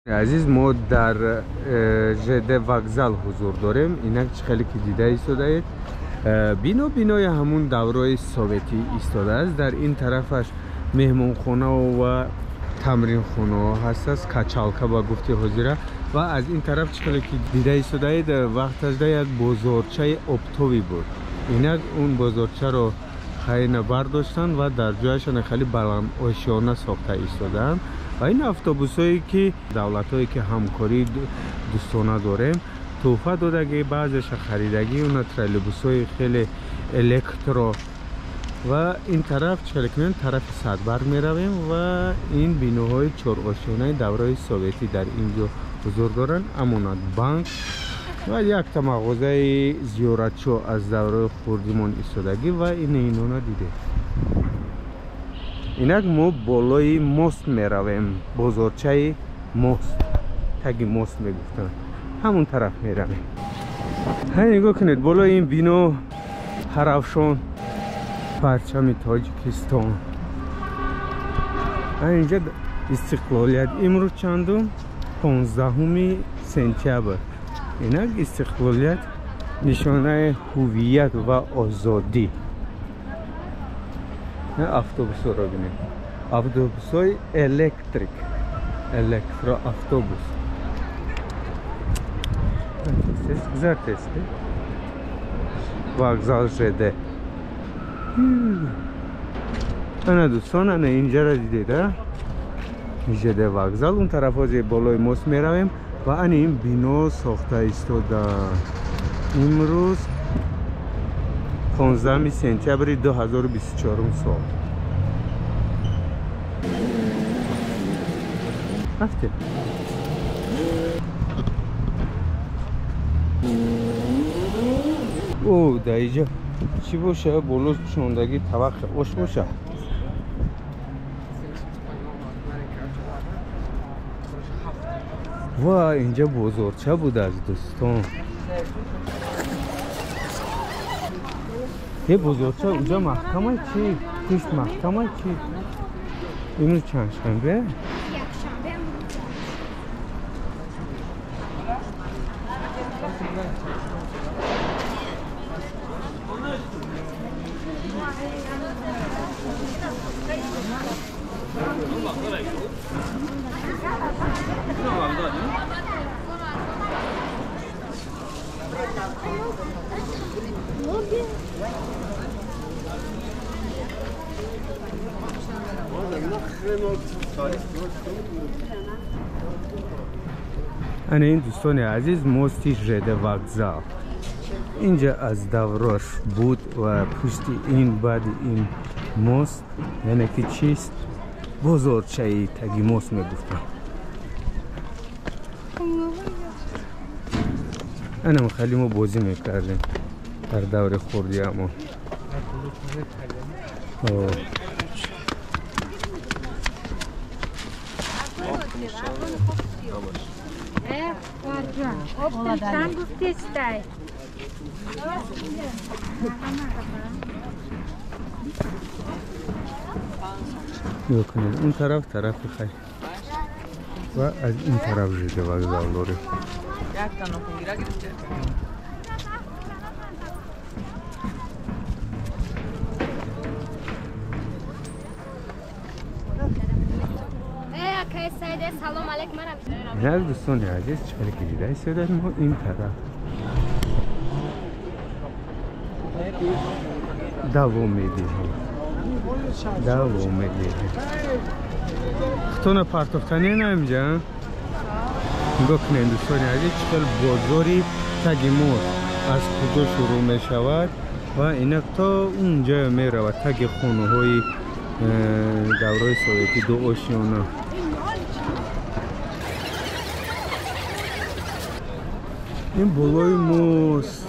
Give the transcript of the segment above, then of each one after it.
عزیز ما در ژد وокزال حضور داریم. اینک خیلی که دیده ایستاده بینای همون دورای سوویتی ایستاده است. در این طرفش مهمون خانه و تمرین خانه هست است، کچالکا با گفته حضوره. و از این طرف خیلی که دیده ایستاده در وقتش یک بزرگچه اپتوی بود. اینک اون بزرگچه رو خیلی برداشتن و در جایشان خیلی بلند آشیانه ساخته ایستادن. و این اتوبوس هایی که دولت هایی که همکاری دوستانه داریم توفه دادگی بعضش خریدگی اون تریلبوس های خیلی الکترو. و این طرف چرکنن طرف صدبر می رویم و این بینوهای چرخشانه دوره سوویتی در اینجا حضور دارن. امانت بانک و یک تا مغازه زیارتشو از دوره خوردیمان ایستادگی و اینونا دیده. اینک ما بالای ماست می رویم، بزرگچه ماست، تگی ماست می گفتن، همون طرف می رویم. های نگاه کنید بالای این بینو هرافشان پرچم تاجیکستان. اینجا استقلالیت امروز چندم 15 سپتامبر. اینک استقلالیت نشانه هویت و آزادی. اتوبوس رو ببینید، اتوبوس های الکترو اتوبوس. güzel testi. Vokzal ژد. انا دوستان انا اینجا را دیده ژد وокزال. اون طرف از بالای ماست می رویم و این بینو ساخته ایستاده. امروز 15 سپتامبر 2024 سال. رفته او در اینجا چی باشه؟ بلوز پشوندگی طبق اوش باشه. و اینجا بزرگچه بود از دوستان. یه بزرگچه اونجا محکمه چی؟ توش محکمه چی؟ اینو چند شنبه؟ این دوستان عزیز ماستی ژد وокزال اینجا از دوراش بود و پشت این بعد این ماست یعنی که چیست؟ بزرگچه تگی ماست میگفتن. انا خیلی ما بازی میکردیم در دوره خوردی اما اون طرف خیلی و از این طرف ژد وокزال داره. از دوستان عزیز چهره که دیده ایستاده ما این طرف دوام میدیم. خطونه پرتفتنی نمیجا نگاه کنین دوستان عزیز چقدر بازاری تگی ماست از کجا شروع می شود و اینک تا اونجا می رود تگی خونه های دوره سوویتی دو آشیانه. این بالای ماست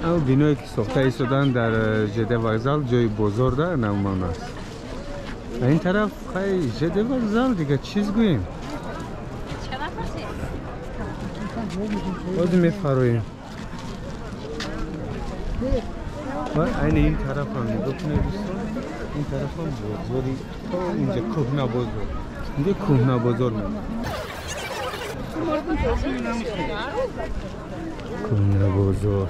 اما بینایی که ساخته ایستادن در ژد وокزال جای بزرگ در نمان است. این طرف خیلی ژد وокزال دیگه چیز گوییم باز میفرویم و این طرف هم نگاه کنید دوستان. این طرف هم بزرگی تا اینجا کوه نبازد اینجا کوهنا بازار کوهنا بازار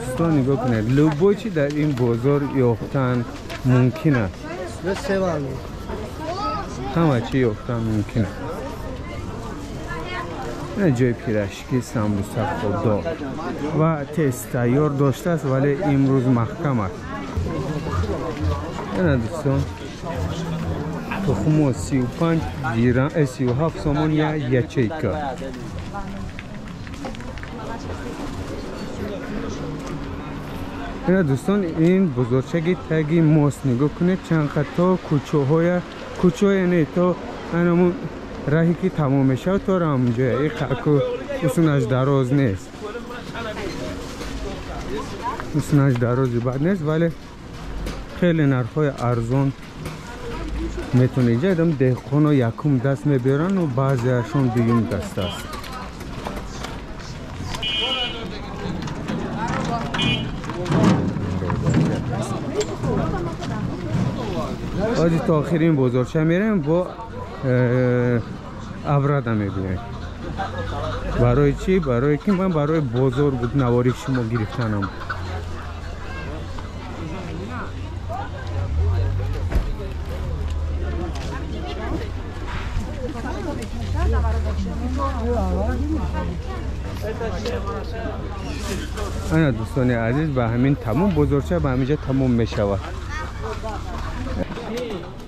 دوستان نگاه کنید لوبوچی در این بازار یافتن ممکن است همه چی یافتن ممکن است این جای پیراشکی سمبوسه خوددار و تست تیار داشته است ولی امروز محکم است این دوستان تخم 35 دیرم 37 سومون یا یچیکا این دوستان این بزرچگی تگی ماست نگاه کنید چند تا کوچه نه تا همون راهی که تمام میشه تا را همونجا این خاکو اصونش دراز نیست اصونش دراز بد نیست ولی خیلی نرخ‌های ارزان میتونه اینجا ادام دهقان ها یکم دست میبرن و بعضی هاشون دویم دست است آجی تا آخرین بزرچه میرم با ابرد هم میبینیم برای چی؟ برای که من برای بزرگ بود نواری شما گرفتنم انا دوستان عزیز به همین تمام بزرچه به همینجا تمام میشود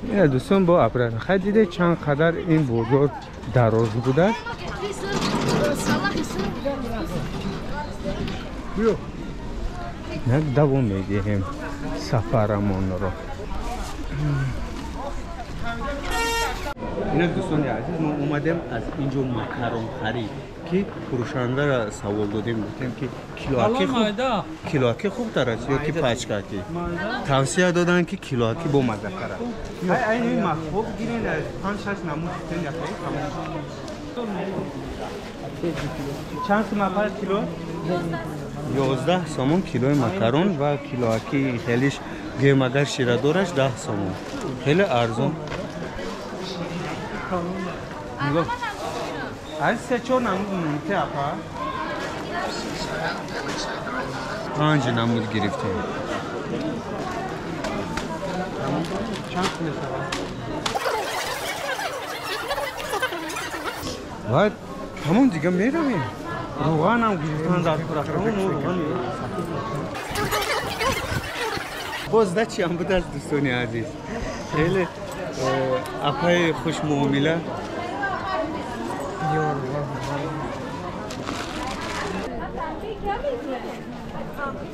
این دوستان با ابرد خدیده چند قدر این بزرگ دراز بوده یک دوام میدهیم سفرمون را این دوستان عزیز ما اومدیم از اینجا مکرون خرید که فروشنده را سوال دادیم گفتیم که کیلوکی خوب تر است یا که پچکاکی توصیه دادن که کیلوکی با مزه تر است این مخوب گیرین 5-6 نمود چند سوم کیلو 11 سومون کیلوی مکرون و کیلوکی خیلیش گرم اگر شیره دارش 10 سومون خیلی ارزان از 3-4 نمود مونته اپا 5 نمود گرفتیم و همون دیگه میرویم روغن هم گرفتن در پرکرون روغن بازده چی هم بود از دوستانی عزیز خیلی اپای خوش معامله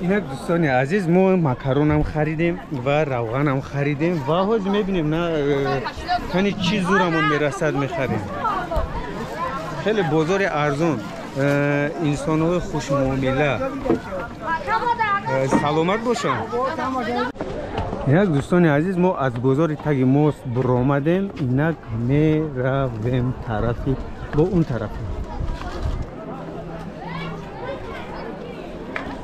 اینا دوستان عزیز ما مکرون هم خریدیم و روغن هم خریدیم و حاج میبینیم نه کنی چی زورمون میرسد میخریم خیلی بازار ارزون انسان های خوش معامله سلامت باشن اینک دوستان عزیز ما از بازار تگ ماست برآمدیم اینک میرویم طرفی با اون طرف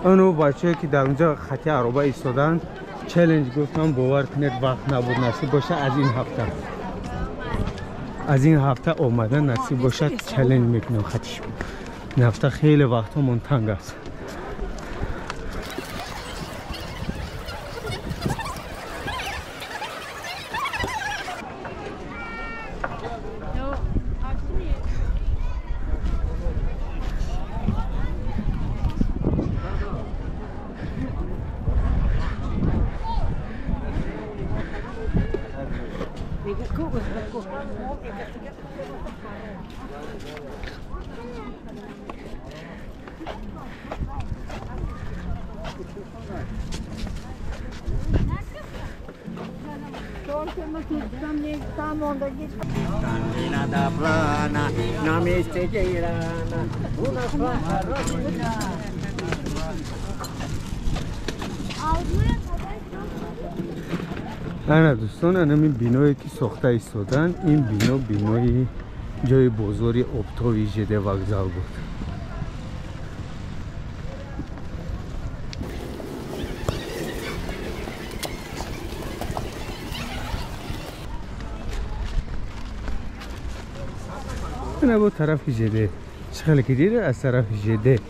اونو بچه که در اونجا خطی عربه ایستادن چلنج گفتم باور کنید وقت نبود نصیب باشه از این هفته آمدن نصیب باشه چلنج میکنم خطیش این هفته خیلی وقت همون تنگ است Cammina da plana, na mestegueirana, una farolina. انا دوستان همین بینایی که ساخته ایستادن این بینای جای بازاری آبتاوی ژد وокзал بود. من با طرف ژد چخلی که دیده از طرف ژد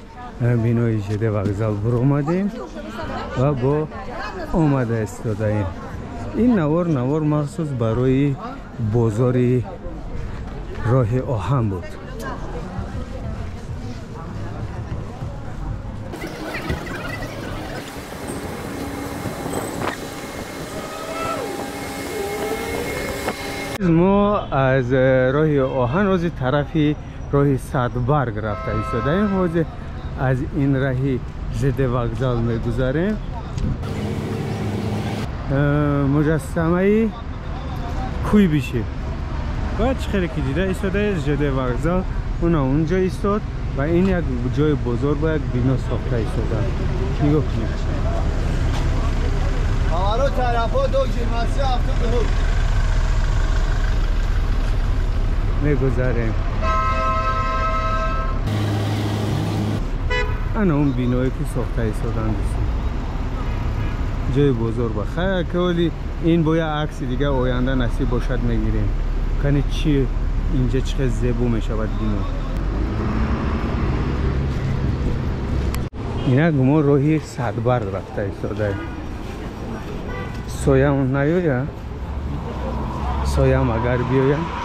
بینای ژد وокзал برو آمدیم و با آمده ایستادیم. این نوار مخصوص برای بازار راه آهن بود. ما از راه آهن از طرفی راه صدبرگ رفته ایستادیم. از این راهی ژد وокзал میگذاریم. مجسمه کوی بیشه و چخیلی که دیده ایستاده ژد وокзал اونا اونجا ایستاد و این یک جای بزرگ و یک بینا ساخته ایستاده. نگاه کنید آرو طرفا دو جیماسی هفته دو میگذاریم. انا اون بینایی که ساخته ایستادن دوستان جای بزرگ و خیلی کلی. این باید عکس دیگه آینده نصیب باشد میگیریم. کنی چی اینجا چقدر زیبا میشود بینو. اینک ما راهی صدبرگ رفته ایستاده. سایه نیاید سایه اگر بیاید